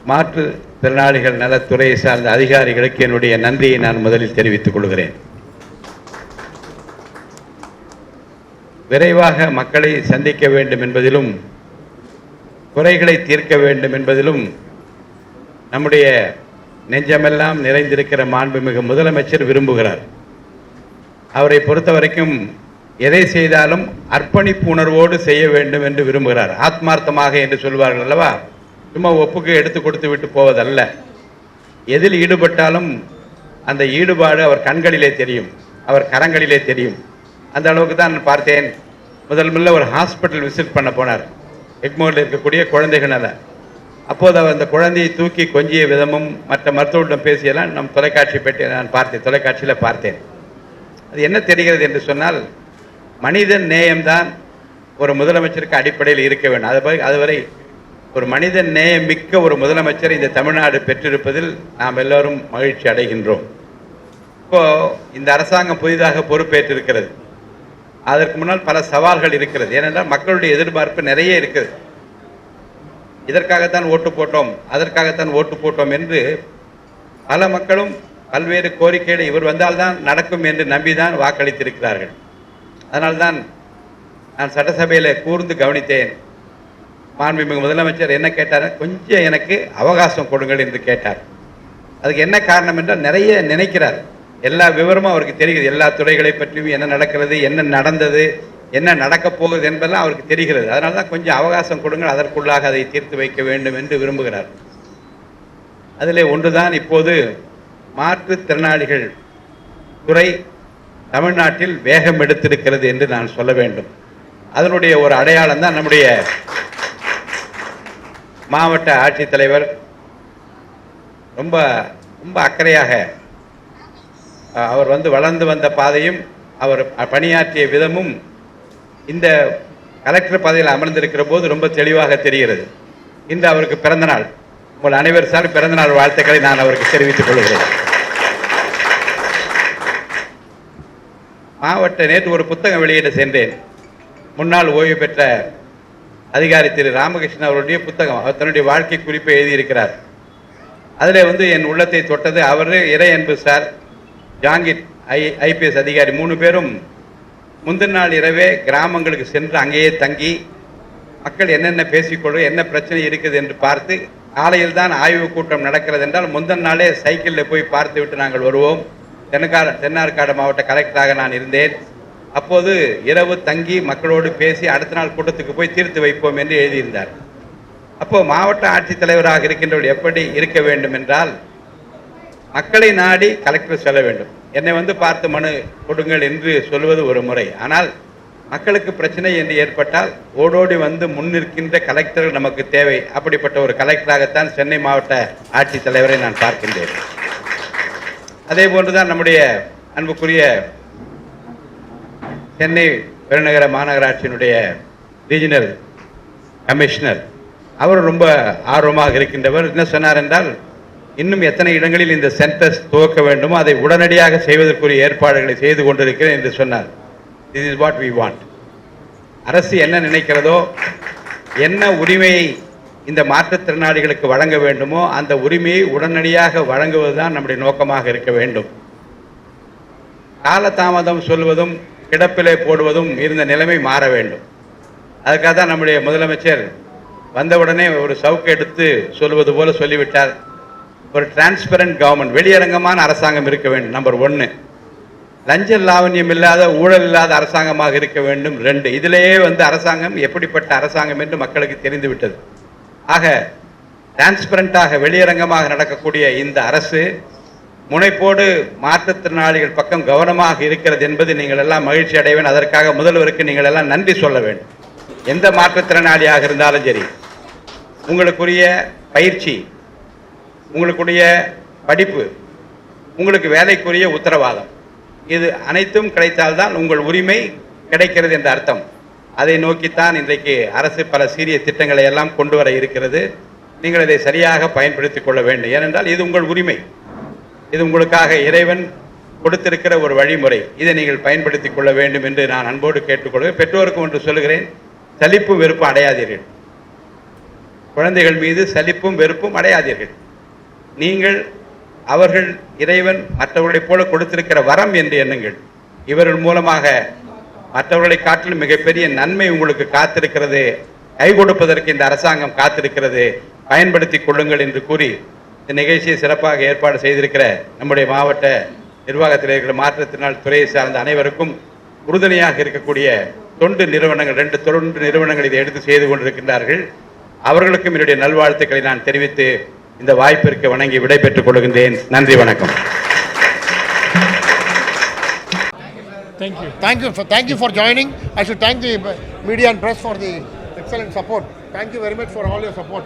மாற்றுத்திறனாளிகள் நலத்துறையை சார்ந்த அதிகாரிகளுக்கு என்னுடைய நன்றியை நான் முதலில் தெரிவித்துக் கொள்கிறேன். விரைவாக மக்களை சந்திக்க வேண்டும் என்பதிலும் குறைகளை தீர்க்க வேண்டும் என்பதிலும் நம்முடைய நெஞ்சமெல்லாம் நிறைந்திருக்கிற மாண்புமிகு முதலமைச்சர் விரும்புகிறார். அவரை பொறுத்தவரைக்கும் எதை செய்தாலும் அர்ப்பணிப்பு உணர்வோடு செய்ய வேண்டும் என்று விரும்புகிறார். ஆத்மார்த்தமாக என்று சொல்வார்கள் அல்லவா, சும்மா ஒப்புக்கு எடுத்து கொடுத்து விட்டு போவதல்ல. எதில் ஈடுபட்டாலும் அந்த ஈடுபாடு அவர் கண்களிலே தெரியும், அவர் கரங்களிலே தெரியும். அந்த அளவுக்கு தான் நான் பார்த்தேன். முதல்ல ஒரு ஹாஸ்பிட்டல் விசிட் பண்ண போனார், எக்மோரில் இருக்கக்கூடிய குழந்தைகள். அப்போது அவர் அந்த குழந்தையை தூக்கி கொஞ்சிய விதமும் மற்ற மருத்துவரிடம் பேசியெல்லாம் நம் தொலைக்காட்சி பெற்று நான் பார்த்தேன், தொலைக்காட்சியில் பார்த்தேன். அது என்ன தெரிகிறது என்று சொன்னால், மனிதன் நேயம்தான் ஒரு முதலமைச்சருக்கு அடிப்படையில் இருக்க வேண்டும். அதுவரை ஒரு மனிதன் நேயம் மிக்க ஒரு முதலமைச்சர் இந்த தமிழ்நாடு பெற்றிருப்பதில் நாம் எல்லோரும் மகிழ்ச்சி அடைகின்றோம். இப்போ இந்த அரசாங்கம் புதிதாக பொறுப்பேற்றிருக்கிறது. அதற்கு முன்னால் பல சவால்கள் இருக்கிறது. ஏனென்றால் மக்களுடைய எதிர்பார்ப்பு நிறைய இருக்குது. இதற்காகத்தான் ஓட்டு போட்டோம், அதற்காகத்தான் ஓட்டு போட்டோம் என்று பல மக்களும் பல்வேறு கோரிக்கைகளை இவர் வந்தால்தான் நடக்கும் என்று நம்பிதான் வாக்களித்திருக்கிறார்கள். அதனால்தான் நான் சட்டசபையில் கூர்ந்து கவனித்தேன். மாண்புமிகு முதலமைச்சர் என்ன கேட்டார், கொஞ்சம் எனக்கு அவகாசம் கொடுங்கள் என்று கேட்டார். அதுக்கு என்ன காரணம் என்றால், நிறைய நினைக்கிறார். எல்லா விவரமும் அவருக்கு தெரிகிறது. எல்லா துறைகளை பற்றியும் என்ன நடக்கிறது, என்ன நடந்தது, என்ன நடக்கப் போகுது என்பதெல்லாம் அவருக்கு தெரிகிறது. அதனால தான் கொஞ்சம் அவகாசம் கொடுங்கள், அதற்குள்ளாக அதை தீர்த்து வைக்க வேண்டும் என்று விரும்புகிறார். அதிலே ஒன்றுதான் இப்போது மாற்றுத்திறனாளிகள் துறை தமிழ்நாட்டில் வேகம் எடுத்திருக்கிறது என்று நான் சொல்ல வேண்டும். அதனுடைய ஒரு அடையாளம் தான் நம்முடைய மாவட்ட ஆட்சித்தலைவர் ரொம்ப ரொம்ப அக்கறையாக அவர் வளர்ந்து வந்த பாதையும் அவர் பணியாற்றிய விதமும் இந்த கலெக்டர் பதவியில் அமர்ந்திருக்கிற போது ரொம்ப தெளிவாக தெரிகிறது. இன்று அவருக்கு பிறந்த நாள். உங்கள் அனைவர் சார் பிறந்த நாள் வாழ்த்துக்களை நான் அவருக்கு தெரிவித்துக் கொள்கிறேன். நேற்று ஒரு புத்தகம் வெளியிட சென்றேன். முன்னாள் ஓய்வு பெற்ற அதிகாரி திரு ராமகிருஷ்ணன் அவருடைய புத்தகம். அவர் தன்னுடைய வாழ்க்கை குறிப்பை எழுதியிருக்கிறார். அதில் என் உள்ளத்தை தொட்டது. அவர் இறை அன்பு சார், ஜாங்கிர் ஐபிஎஸ் அதிகாரி 3 பேரும் முந்தின நாள் இரவே கிராமங்களுக்கு சென்று அங்கேயே தங்கி மக்கள் என்னென்ன பேசிக்கொள்ளும், என்ன பிரச்சனை இருக்குது என்று பார்த்து, காலையில் தான் ஆய்வு கூட்டம் நடக்கிறது என்றால் முந்தின நாளே சைக்கிளில் போய் பார்த்து விட்டு நாங்கள் வருவோம். தென்னார்காடு மாவட்ட கலெக்டராக நான் இருந்தேன். அப்போது இரவு தங்கி மக்களோடு பேசி அடுத்த நாள் கூட்டத்துக்கு போய் தீர்த்து வைப்போம் என்று எழுதியிருந்தார். அப்போ மாவட்ட ஆட்சித்தலைவராக இருக்கின்றவர் எப்படி இருக்க வேண்டும் என்றால், மக்களை நாடி கலெக்டர் செல்ல வேண்டும். என்னை பார்த்து மனு கொடுங்கள் என்று சொல்வது ஒரு முறை. ஆனால் மக்களுக்கு பிரச்சனை என்று ஏற்பட்டால் ஓடோடி முன்னிற்கின்ற கலெக்டர்கள் நமக்கு தேவை. அப்படிப்பட்ட ஒரு கலெக்டராகத்தான் சென்னை மாவட்ட ஆட்சித்தலைவரை நான் பார்க்கின்றேன். அதே போன்றுதான் நம்முடைய அன்புக்குரிய சென்னை பெருநகர மாநகராட்சியினுடைய ரீஜனல் கமிஷனர், அவர் ரொம்ப ஆர்வமாக இருக்கின்றவர். என்ன சொன்னார் என்றால், இன்னும் எத்தனை இடங்களில் இந்த சென்டர்ஸ் துவக்க வேண்டுமோ அதை உடனடியாக செய்வதற்குரிய ஏற்பாடுகளை செய்து கொண்டிருக்கிறேன் என்று சொன்னார். This is what we want. அரசு என்ன நினைக்கிறதோ, என்ன உரிமையை இந்த மாற்றுத்திறனாளிகளுக்கு வழங்க வேண்டுமோ அந்த உரிமையை உடனடியாக வழங்குவதுதான் நம்முடைய நோக்கமாக இருக்க வேண்டும். காலதாமதம் சொல்வதும் கிடப்பிலே போடுவதும் இருந்த நிலைமை மாற வேண்டும். அதுக்காக தான் நம்முடைய முதலமைச்சர் வந்தவுடனே ஒரு சவுக்கு எடுத்து சொல்வது போல சொல்லிவிட்டார். ஒரு டிரான்ஸ்பரண்ட் கவர்மெண்ட், வெளியரங்கமான அரசாங்கம் இருக்க வேண்டும். நம்பர் 1, லஞ்ச லாவண்யம் இல்லாத ஊழல் இல்லாத அரசாங்கமாக இருக்க வேண்டும். 2, இதிலேயே அரசாங்கம் எப்படிப்பட்ட அரசாங்கம் என்று மக்களுக்கு தெரிந்து விட்டது. ஆக டிரான்ஸ்பரண்டாக வெளியரங்கமாக நடக்கக்கூடிய இந்த அரசு முனைப்போடு மாற்றுத்திறனாளிகள் பக்கம் கவனமாக இருக்கிறது என்பது நீங்கள் எல்லாம் மகிழ்ச்சி அடைவேன். அதற்காக முதல்வருக்கு நீங்கள் எல்லாம் நன்றி சொல்ல வேண்டும். எந்த மாற்றுத்திறனாளியாக இருந்தாலும் சரி, உங்களுக்குரிய பயிற்சி, உங்களுக்குடைய படிப்பு, உங்களுக்கு வேலைக்குரிய உத்தரவாதம், இது அனைத்தும் கிடைத்தால்தான் உங்கள் உரிமை கிடைக்கிறது என்ற அர்த்தம். அதை நோக்கித்தான் இன்றைக்கு அரசு பல சீரிய திட்டங்களை எல்லாம் கொண்டு வர இருக்கிறது. நீங்கள் இதை சரியாக பயன்படுத்திக் கொள்ள வேண்டும். ஏனென்றால் இது உங்கள் உரிமை, இது உங்களுக்காக இறைவன் கொடுத்திருக்கிற ஒரு வழிமுறை. இதை நீங்கள் பயன்படுத்திக் கொள்ள வேண்டும் என்று நான் அன்போடு கேட்டுக்கொள்கிறேன். பெற்றோருக்கும் ஒன்று சொல்லுகிறேன், சலிப்பு வெறுப்பு அடையாதீர்கள். குழந்தைகள் மீது சலிப்பும் வெறுப்பும் அடையாதீர்கள். நீங்கள் அவர்கள் இறைவன் மற்றவர்களைப் போல கொடுத்திருக்கிற வரம் என்று எண்ணுங்கள். இவர்கள் மூலமாக மற்றவர்களை காட்டிலும் மிகப்பெரிய நன்மை உங்களுக்கு காத்திருக்கிறது. கை கொடுப்பதற்கு இந்த அரசாங்கம் காத்திருக்கிறது. பயன்படுத்திக் கொள்ளுங்கள் என்று கூறி இந்த நிகழ்ச்சியை சிறப்பாக ஏற்பாடு செய்திருக்கிற நம்முடைய மாவட்ட நிர்வாகத்தில் இருக்கிற மாற்றுத்திறனாளி துறையை சார்ந்த அனைவருக்கும் உறுதுணையாக இருக்கக்கூடிய தொண்டு நிறுவனங்கள் 2 தொண்டு நிறுவனங்கள் இதை எடுத்து செய்து கொண்டிருக்கின்றார்கள். அவர்களுக்கும் என்னுடைய நல்வாழ்த்துக்களை நான் தெரிவித்து இந்த வாய்ப்பிற்கு வணங்கி விடைபெற்றுக் கொள்கின்றேன். நன்றி, வணக்கம். Thank you for joining. I should thank the media and press for the excellent support. Thank you very much for all your support.